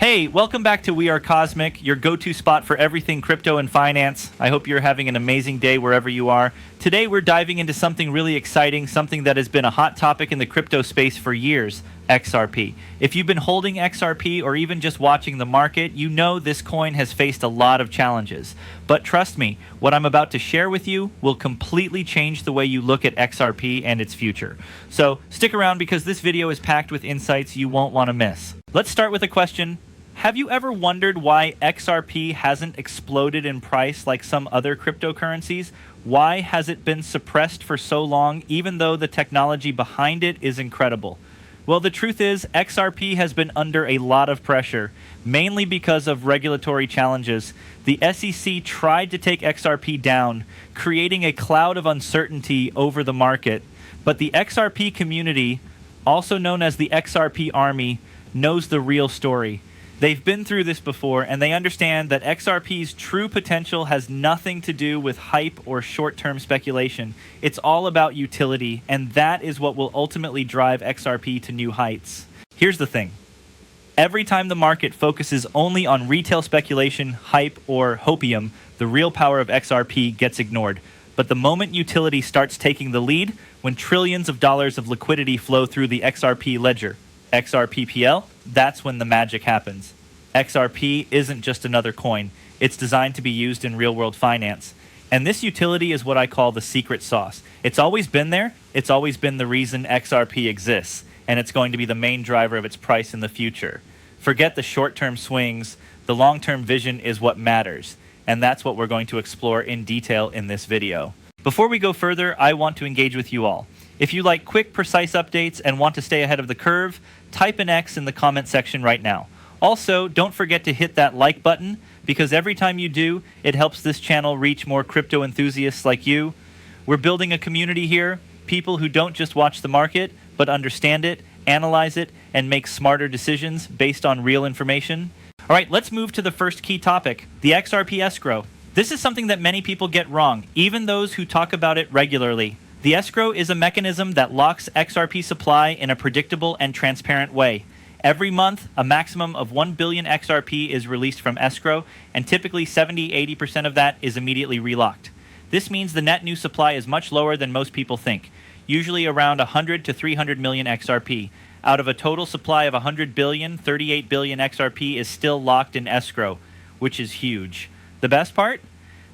Hey, welcome back to We Are Cosmic, your go-to spot for everything crypto and finance. I hope you're having an amazing day wherever you are. Today we're diving into something really exciting, something that has been a hot topic in the crypto space for years, XRP. If you've been holding XRP or even just watching the market, you know this coin has faced a lot of challenges. But trust me, what I'm about to share with you will completely change the way you look at XRP and its future. So stick around because this video is packed with insights you won't want to miss. Let's start with a question. Have you ever wondered why XRP hasn't exploded in price like some other cryptocurrencies? Why has it been suppressed for so long, even though the technology behind it is incredible? Well, the truth is, XRP has been under a lot of pressure, mainly because of regulatory challenges. The SEC tried to take XRP down, creating a cloud of uncertainty over the market. But the XRP community, also known as the XRP Army, knows the real story. They've been through this before, and they understand that XRP's true potential has nothing to do with hype or short-term speculation. It's all about utility, and that is what will ultimately drive XRP to new heights. Here's the thing. Every time the market focuses only on retail speculation, hype, or hopium, the real power of XRP gets ignored. But the moment utility starts taking the lead, when trillions of dollars of liquidity flow through the XRP ledger, XRPPL, that's when the magic happens. XRP isn't just another coin. It's designed to be used in real-world finance. And this utility is what I call the secret sauce. It's always been there. It's always been the reason XRP exists. And it's going to be the main driver of its price in the future. Forget the short-term swings. The long-term vision is what matters. And that's what we're going to explore in detail in this video. Before we go further, I want to engage with you all. If you like quick, precise updates and want to stay ahead of the curve, type an X in the comment section right now. Also, don't forget to hit that like button, because every time you do, it helps this channel reach more crypto enthusiasts like you. We're building a community here, people who don't just watch the market, but understand it, analyze it, and make smarter decisions based on real information. All right, let's move to the first key topic, the XRP escrow. This is something that many people get wrong, even those who talk about it regularly. The escrow is a mechanism that locks XRP supply in a predictable and transparent way. Every month, a maximum of 1 billion XRP is released from escrow, and typically 70–80% of that is immediately relocked. This means the net new supply is much lower than most people think, usually around 100 to 300 million XRP. Out of a total supply of 100 billion, 38 billion XRP is still locked in escrow, which is huge. The best part?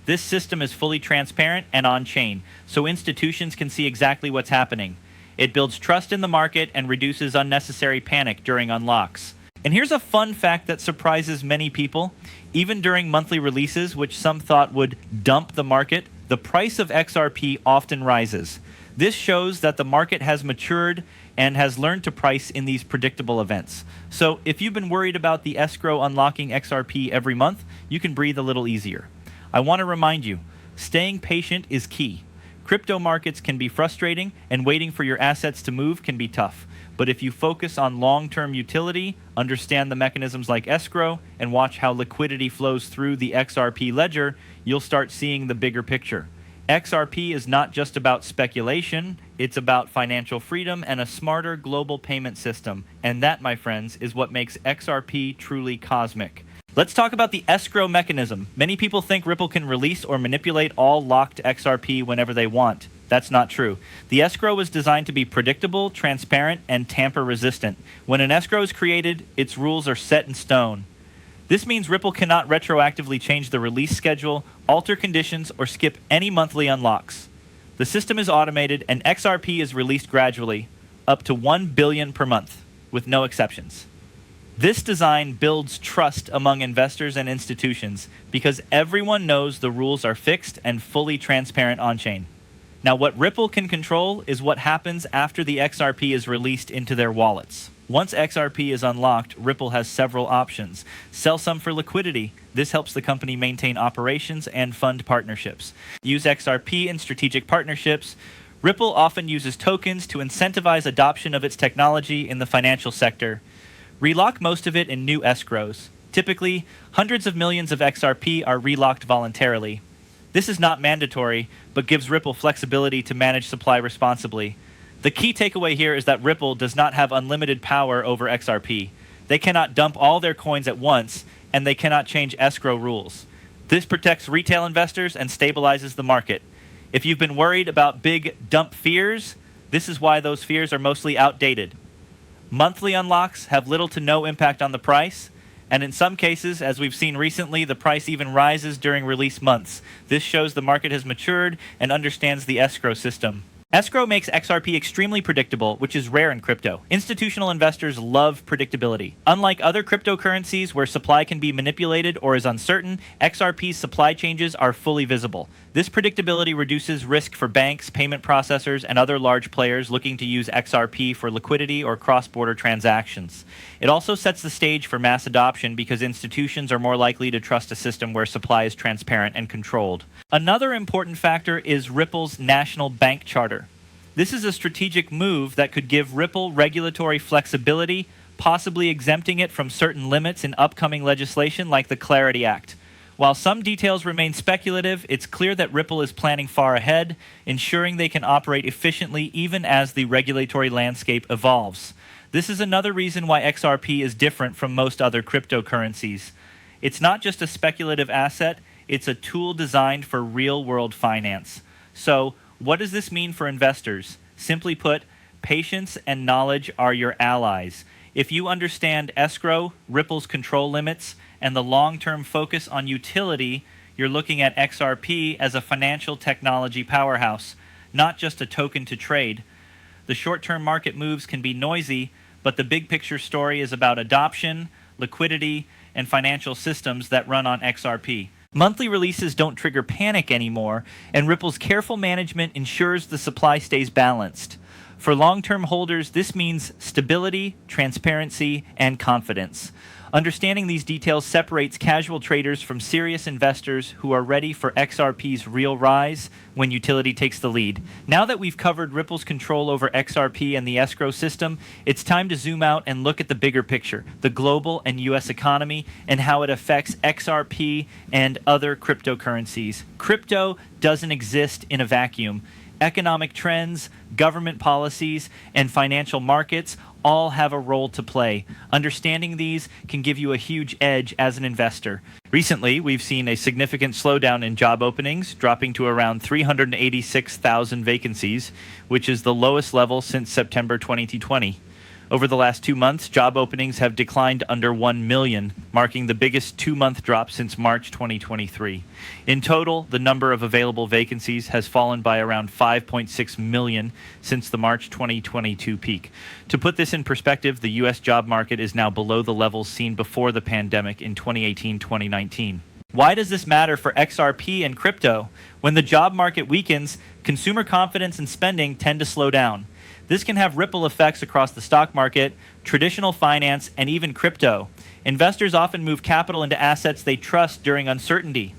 This system is fully transparent and on-chain, so institutions can see exactly what's happening. It builds trust in the market and reduces unnecessary panic during unlocks. And here's a fun fact that surprises many people. Even during monthly releases, which some thought would dump the market, the price of XRP often rises. This shows that the market has matured and has learned to price in these predictable events. So if you've been worried about the escrow unlocking XRP every month, you can breathe a little easier. I want to remind you, staying patient is key. Crypto markets can be frustrating, and waiting for your assets to move can be tough. But if you focus on long-term utility, understand the mechanisms like escrow, and watch how liquidity flows through the XRP ledger, you'll start seeing the bigger picture. XRP is not just about speculation, it's about financial freedom and a smarter global payment system. And that, my friends, is what makes XRP truly cosmic. Let's talk about the escrow mechanism. Many people think Ripple can release or manipulate all locked XRP whenever they want. That's not true. The escrow was designed to be predictable, transparent, and tamper-resistant. When an escrow is created, its rules are set in stone. This means Ripple cannot retroactively change the release schedule, alter conditions, or skip any monthly unlocks. The system is automated, and XRP is released gradually, up to 1 billion per month, with no exceptions. This design builds trust among investors and institutions because everyone knows the rules are fixed and fully transparent on-chain. Now, what Ripple can control is what happens after the XRP is released into their wallets. Once XRP is unlocked, Ripple has several options. Sell some for liquidity. This helps the company maintain operations and fund partnerships. Use XRP in strategic partnerships. Ripple often uses tokens to incentivize adoption of its technology in the financial sector. Relock most of it in new escrows. Typically, hundreds of millions of XRP are relocked voluntarily. This is not mandatory, but gives Ripple flexibility to manage supply responsibly. The key takeaway here is that Ripple does not have unlimited power over XRP. They cannot dump all their coins at once, and they cannot change escrow rules. This protects retail investors and stabilizes the market. If you've been worried about big dump fears, this is why those fears are mostly outdated. Monthly unlocks have little to no impact on the price, and in some cases, as we've seen recently, the price even rises during release months. This shows the market has matured and understands the escrow system. Escrow makes XRP extremely predictable, which is rare in crypto. Institutional investors love predictability. Unlike other cryptocurrencies where supply can be manipulated or is uncertain, XRP's supply changes are fully visible. This predictability reduces risk for banks, payment processors, and other large players looking to use XRP for liquidity or cross-border transactions. It also sets the stage for mass adoption because institutions are more likely to trust a system where supply is transparent and controlled. Another important factor is Ripple's national bank charter. This is a strategic move that could give Ripple regulatory flexibility, possibly exempting it from certain limits in upcoming legislation like the Clarity Act. While some details remain speculative, it's clear that Ripple is planning far ahead, ensuring they can operate efficiently even as the regulatory landscape evolves. This is another reason why XRP is different from most other cryptocurrencies. It's not just a speculative asset, it's a tool designed for real-world finance. So, what does this mean for investors? Simply put, patience and knowledge are your allies. If you understand escrow, Ripple's control limits, and the long-term focus on utility, you're looking at XRP as a financial technology powerhouse, not just a token to trade. The short-term market moves can be noisy, but the big picture story is about adoption, liquidity, and financial systems that run on XRP. Monthly releases don't trigger panic anymore, and Ripple's careful management ensures the supply stays balanced. For long-term holders, this means stability, transparency, and confidence. Understanding these details separates casual traders from serious investors who are ready for XRP's real rise when utility takes the lead. Now that we've covered Ripple's control over XRP and the escrow system, it's time to zoom out and look at the bigger picture, the global and US economy, and how it affects XRP and other cryptocurrencies. Crypto doesn't exist in a vacuum. Economic trends, government policies, and financial markets all have a role to play. Understanding these can give you a huge edge as an investor. Recently, we've seen a significant slowdown in job openings, dropping to around 386,000 vacancies, which is the lowest level since September 2020. Over the last 2 months, job openings have declined under 1 million, marking the biggest 2-month drop since March 2023. In total, the number of available vacancies has fallen by around 5.6 million since the March 2022 peak. To put this in perspective, the U.S. job market is now below the levels seen before the pandemic in 2018-2019. Why does this matter for XRP and crypto? When the job market weakens, consumer confidence and spending tend to slow down. This can have ripple effects across the stock market, traditional finance, and even crypto. Investors often move capital into assets they trust during uncertainty.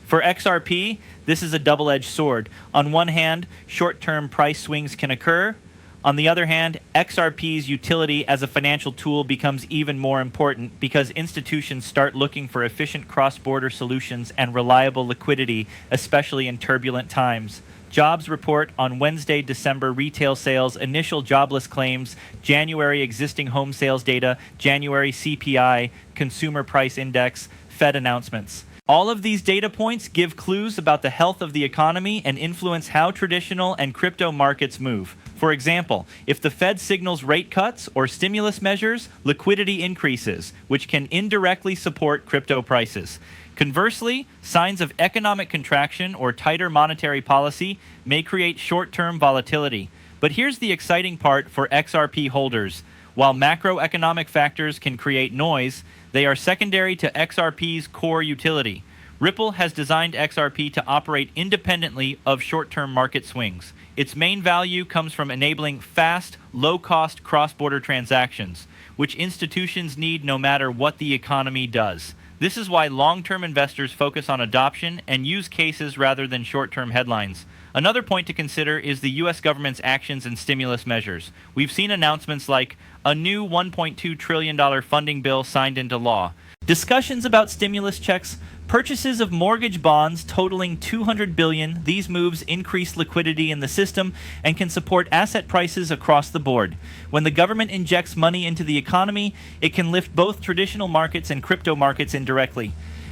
For XRP, this is a double-edged sword. On one hand, short-term price swings can occur. On the other hand, XRP's utility as a financial tool becomes even more important because institutions start looking for efficient cross-border solutions and reliable liquidity, especially in turbulent times. Jobs report on Wednesday, December retail sales, initial jobless claims, January existing home sales data, January CPI, consumer price index, Fed announcements. All of these data points give clues about the health of the economy and influence how traditional and crypto markets move. For example, if the Fed signals rate cuts or stimulus measures, liquidity increases, which can indirectly support crypto prices. Conversely, signs of economic contraction or tighter monetary policy may create short-term volatility. But here's the exciting part for XRP holders. While macroeconomic factors can create noise, they are secondary to XRP's core utility. Ripple has designed XRP to operate independently of short-term market swings. Its main value comes from enabling fast, low-cost cross-border transactions, which institutions need no matter what the economy does. This is why long-term investors focus on adoption and use cases rather than short-term headlines. Another point to consider is the U.S. government's actions and stimulus measures. We've seen announcements like a new $1.2 trillion funding bill signed into law. Discussions about stimulus checks purchases of mortgage bonds totaling $200 billion, these moves increase liquidity in the system and can support asset prices across the board. When the government injects money into the economy, it can lift both traditional markets and crypto markets indirectly.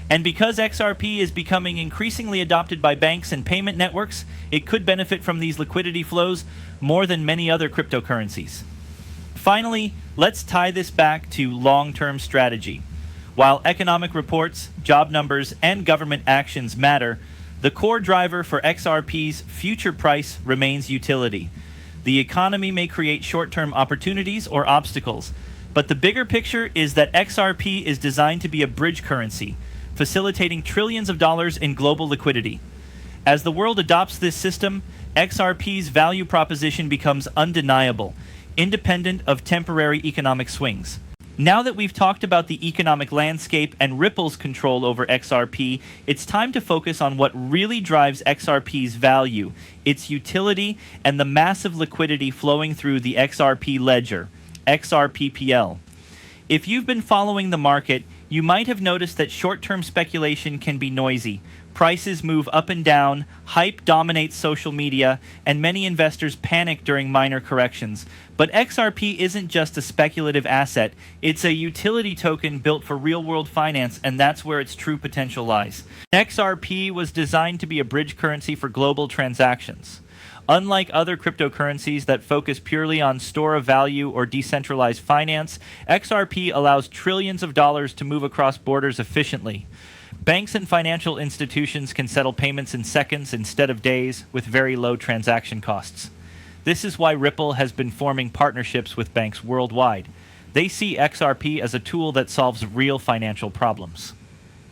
And because XRP is becoming increasingly adopted by banks and payment networks, it could benefit from these liquidity flows more than many other cryptocurrencies. Finally, let's tie this back to long-term strategy. While economic reports, job numbers, and government actions matter, the core driver for XRP's future price remains utility. The economy may create short-term opportunities or obstacles, but the bigger picture is that XRP is designed to be a bridge currency, facilitating trillions of dollars in global liquidity. As the world adopts this system, XRP's value proposition becomes undeniable, independent of temporary economic swings. Now that we've talked about the economic landscape and Ripple's control over XRP, it's time to focus on what really drives XRP's value, its utility, and the massive liquidity flowing through the XRP ledger, XRPPL. If you've been following the market, you might have noticed that short-term speculation can be noisy. Prices move up and down, hype dominates social media, and many investors panic during minor corrections. But XRP isn't just a speculative asset, it's a utility token built for real-world finance, and that's where its true potential lies. XRP was designed to be a bridge currency for global transactions. Unlike other cryptocurrencies that focus purely on store of value or decentralized finance, XRP allows trillions of dollars to move across borders efficiently. Banks and financial institutions can settle payments in seconds instead of days with very low transaction costs. This is why Ripple has been forming partnerships with banks worldwide. They see XRP as a tool that solves real financial problems.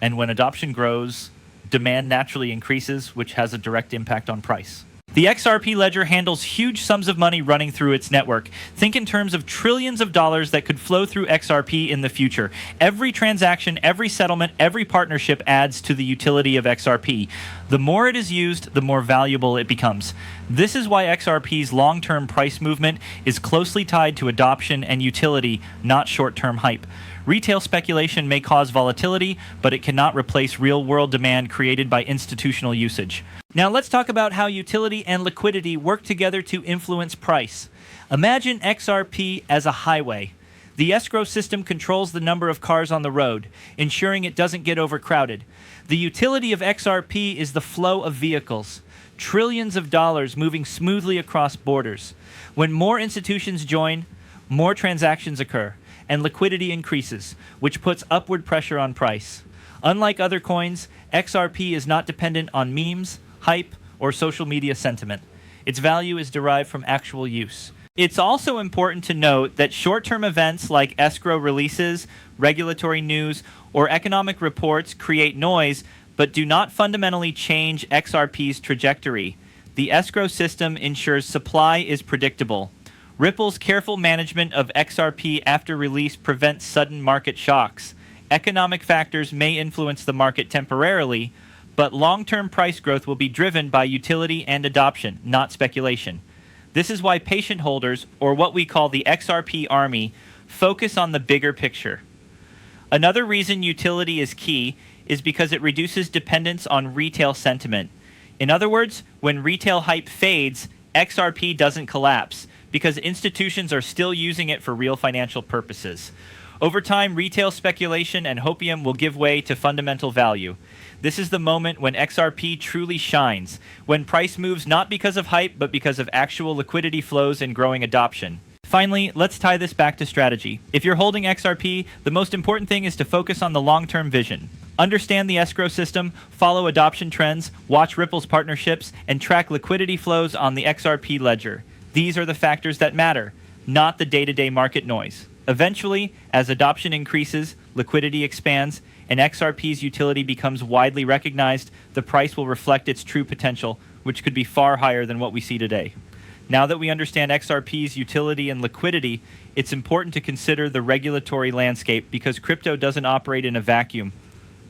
And when adoption grows, demand naturally increases, which has a direct impact on price. The XRP ledger handles huge sums of money running through its network. Think in terms of trillions of dollars that could flow through XRP in the future. Every transaction, every settlement, every partnership adds to the utility of XRP. The more it is used, the more valuable it becomes. This is why XRP's long-term price movement is closely tied to adoption and utility, not short-term hype. Retail speculation may cause volatility, but it cannot replace real-world demand created by institutional usage. Now let's talk about how utility and liquidity work together to influence price. Imagine XRP as a highway. The escrow system controls the number of cars on the road, ensuring it doesn't get overcrowded. The utility of XRP is the flow of vehicles, trillions of dollars moving smoothly across borders. When more institutions join, more transactions occur, and liquidity increases, which puts upward pressure on price. Unlike other coins, XRP is not dependent on memes, hype, or social media sentiment. Its value is derived from actual use. It's also important to note that short-term events like escrow releases, regulatory news, or economic reports create noise, but do not fundamentally change XRP's trajectory. The escrow system ensures supply is predictable. Ripple's careful management of XRP after release prevents sudden market shocks. Economic factors may influence the market temporarily, but long-term price growth will be driven by utility and adoption, not speculation. This is why patient holders, or what we call the XRP army, focus on the bigger picture. Another reason utility is key is because it reduces dependence on retail sentiment. In other words, when retail hype fades, XRP doesn't collapse, because institutions are still using it for real financial purposes. Over time, retail speculation and hopium will give way to fundamental value. This is the moment when XRP truly shines, when price moves not because of hype, but because of actual liquidity flows and growing adoption. Finally, let's tie this back to strategy. If you're holding XRP, the most important thing is to focus on the long-term vision. Understand the escrow system, follow adoption trends, watch Ripple's partnerships, and track liquidity flows on the XRP ledger. These are the factors that matter, not the day-to-day market noise. Eventually, as adoption increases, liquidity expands, and XRP's utility becomes widely recognized, the price will reflect its true potential, which could be far higher than what we see today. Now that we understand XRP's utility and liquidity, it's important to consider the regulatory landscape because crypto doesn't operate in a vacuum.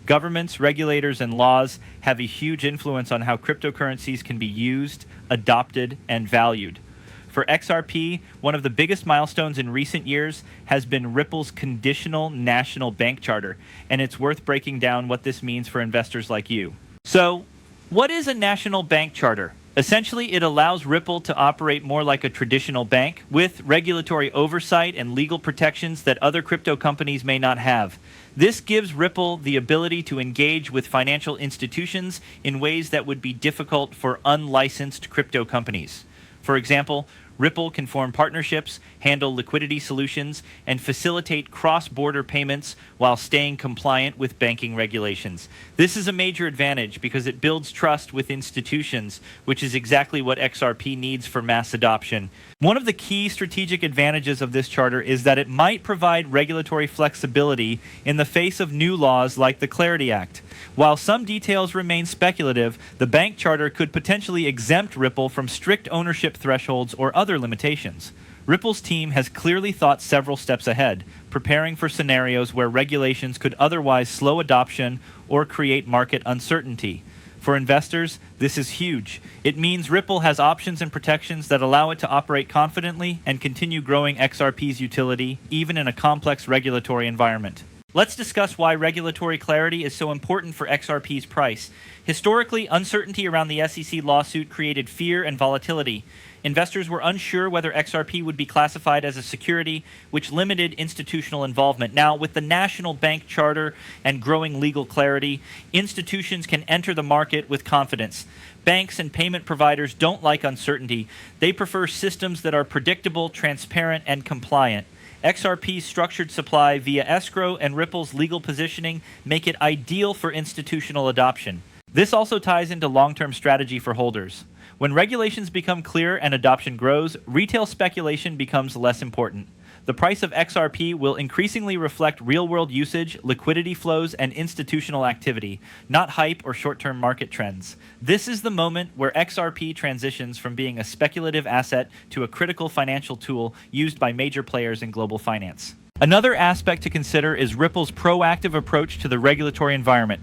Governments, regulators, and laws have a huge influence on how cryptocurrencies can be used, adopted, and valued. For XRP, one of the biggest milestones in recent years has been Ripple's conditional national bank charter, and it's worth breaking down what this means for investors like you. So, what is a national bank charter? Essentially, it allows Ripple to operate more like a traditional bank with regulatory oversight and legal protections that other crypto companies may not have. This gives Ripple the ability to engage with financial institutions in ways that would be difficult for unlicensed crypto companies. For example, Ripple can form partnerships, handle liquidity solutions, and facilitate cross-border payments while staying compliant with banking regulations. This is a major advantage because it builds trust with institutions, which is exactly what XRP needs for mass adoption. One of the key strategic advantages of this charter is that it might provide regulatory flexibility in the face of new laws like the Clarity Act. While some details remain speculative, the bank charter could potentially exempt Ripple from strict ownership thresholds or other limitations. Ripple's team has clearly thought several steps ahead, preparing for scenarios where regulations could otherwise slow adoption or create market uncertainty. For investors, this is huge. It means Ripple has options and protections that allow it to operate confidently and continue growing XRP's utility, even in a complex regulatory environment. Let's discuss why regulatory clarity is so important for XRP's price. Historically, uncertainty around the SEC lawsuit created fear and volatility. Investors were unsure whether XRP would be classified as a security, which limited institutional involvement. Now, with the national bank charter and growing legal clarity, institutions can enter the market with confidence. Banks and payment providers don't like uncertainty. They prefer systems that are predictable, transparent, and compliant. XRP's structured supply via Escrow and Ripple's legal positioning make it ideal for institutional adoption. This also ties into long-term strategy for holders. When regulations become clear and adoption grows, retail speculation becomes less important. The price of XRP will increasingly reflect real-world usage, liquidity flows, and institutional activity, not hype or short-term market trends. This is the moment where XRP transitions from being a speculative asset to a critical financial tool used by major players in global finance. Another aspect to consider is Ripple's proactive approach to the regulatory environment.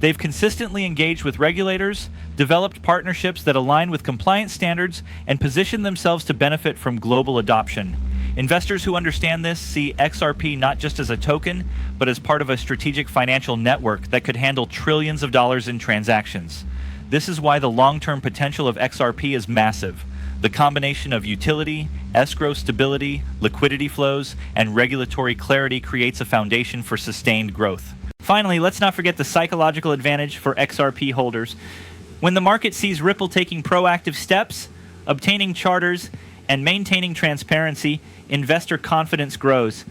They've consistently engaged with regulators, developed partnerships that align with compliance standards, and positioned themselves to benefit from global adoption. Investors who understand this see XRP not just as a token, but as part of a strategic financial network that could handle trillions of dollars in transactions. This is why the long-term potential of XRP is massive. The combination of utility, escrow stability, liquidity flows, and regulatory clarity creates a foundation for sustained growth. Finally, let's not forget the psychological advantage for XRP holders. When the market sees Ripple taking proactive steps, obtaining charters, and maintaining transparency, investor confidence grows.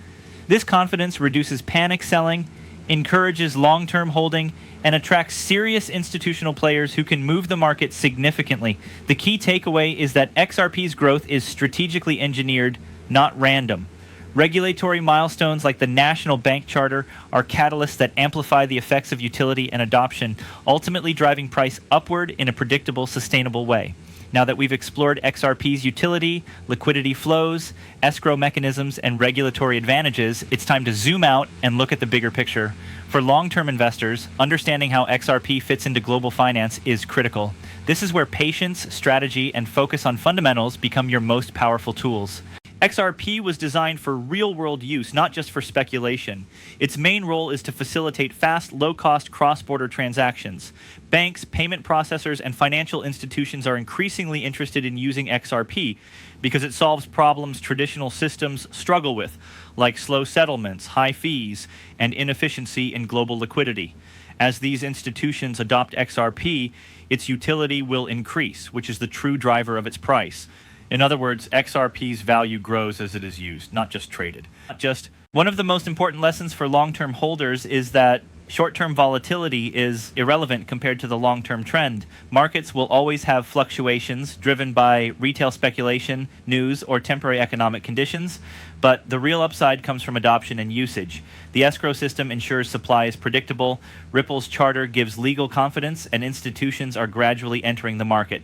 This confidence reduces panic selling, encourages long-term holding, and attracts serious institutional players who can move the market significantly. The key takeaway is that XRP's growth is strategically engineered, not random. Regulatory milestones like the National Bank Charter are catalysts that amplify the effects of utility and adoption, ultimately driving price upward in a predictable, sustainable way. Now that we've explored XRP's utility, liquidity flows, escrow mechanisms, and regulatory advantages, it's time to zoom out and look at the bigger picture. For long-term investors, understanding how XRP fits into global finance is critical. This is where patience, strategy, and focus on fundamentals become your most powerful tools. XRP was designed for real-world use, not just for speculation. Its main role is to facilitate fast, low-cost cross-border transactions. Banks, payment processors, and financial institutions are increasingly interested in using XRP because it solves problems traditional systems struggle with, like slow settlements, high fees, and inefficiency in global liquidity. As these institutions adopt XRP, its utility will increase, which is the true driver of its price. In other words, XRP's value grows as it is used, not just traded. One of the most important lessons for long-term holders is that short-term volatility is irrelevant compared to the long-term trend. Markets will always have fluctuations driven by retail speculation, news, or temporary economic conditions, but the real upside comes from adoption and usage. The escrow system ensures supply is predictable, Ripple's charter gives legal confidence, and institutions are gradually entering the market.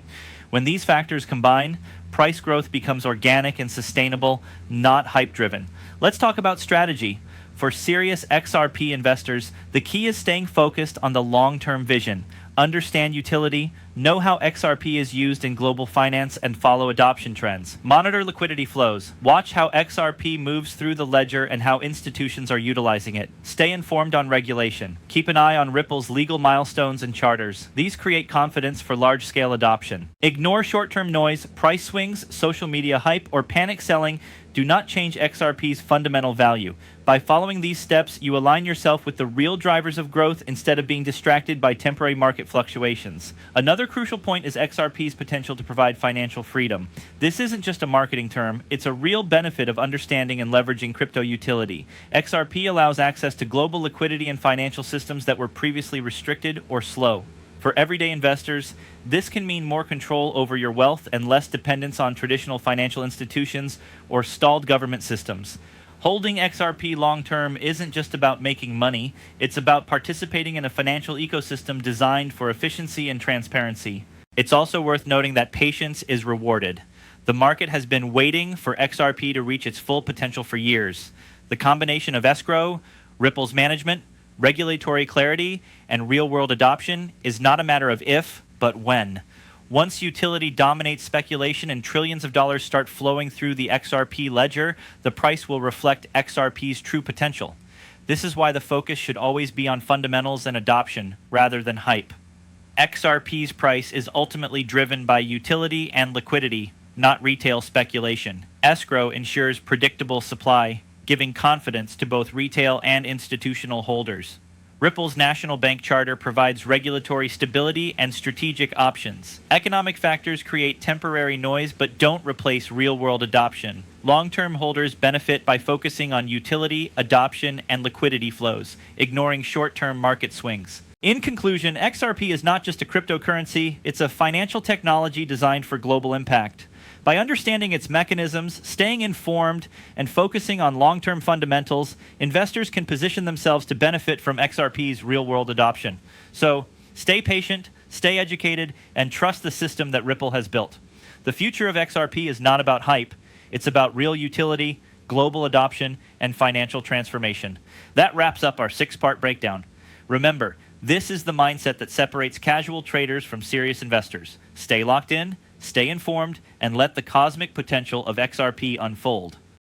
When these factors combine, price growth becomes organic and sustainable, not hype-driven. Let's talk about strategy. For serious XRP investors, the key is staying focused on the long-term vision. Understand utility, know how XRP is used in global finance, and follow adoption trends. Monitor liquidity flows. Watch how XRP moves through the ledger and how institutions are utilizing it. Stay informed on regulation. Keep an eye on Ripple's legal milestones and charters. These create confidence for large-scale adoption. Ignore short-term noise, price swings, social media hype, or panic selling do not change XRP's fundamental value. By following these steps, you align yourself with the real drivers of growth instead of being distracted by temporary market fluctuations. Another crucial point is XRP's potential to provide financial freedom. This isn't just a marketing term, it's a real benefit of understanding and leveraging crypto utility. XRP allows access to global liquidity and financial systems that were previously restricted or slow. For everyday investors, this can mean more control over your wealth and less dependence on traditional financial institutions or stalled government systems. Holding XRP long-term isn't just about making money, it's about participating in a financial ecosystem designed for efficiency and transparency. It's also worth noting that patience is rewarded. The market has been waiting for XRP to reach its full potential for years. The combination of Escrow, Ripple's management, regulatory clarity, and real-world adoption is not a matter of if, but when. Once utility dominates speculation and trillions of dollars start flowing through the XRP ledger, the price will reflect XRP's true potential. This is why the focus should always be on fundamentals and adoption, rather than hype. XRP's price is ultimately driven by utility and liquidity, not retail speculation. Escrow ensures predictable supply, giving confidence to both retail and institutional holders. Ripple's national bank charter provides regulatory stability and strategic options. Economic factors create temporary noise but don't replace real-world adoption. Long-term holders benefit by focusing on utility, adoption, and liquidity flows, ignoring short-term market swings. In conclusion, XRP is not just a cryptocurrency, it's a financial technology designed for global impact. By understanding its mechanisms, staying informed, and focusing on long-term fundamentals, investors can position themselves to benefit from XRP's real-world adoption. So, stay patient, stay educated, and trust the system that Ripple has built. The future of XRP is not about hype, it's about real utility, global adoption, and financial transformation. That wraps up our 6-part breakdown. Remember, this is the mindset that separates casual traders from serious investors. Stay locked in, stay informed, and let the cosmic potential of XRP unfold.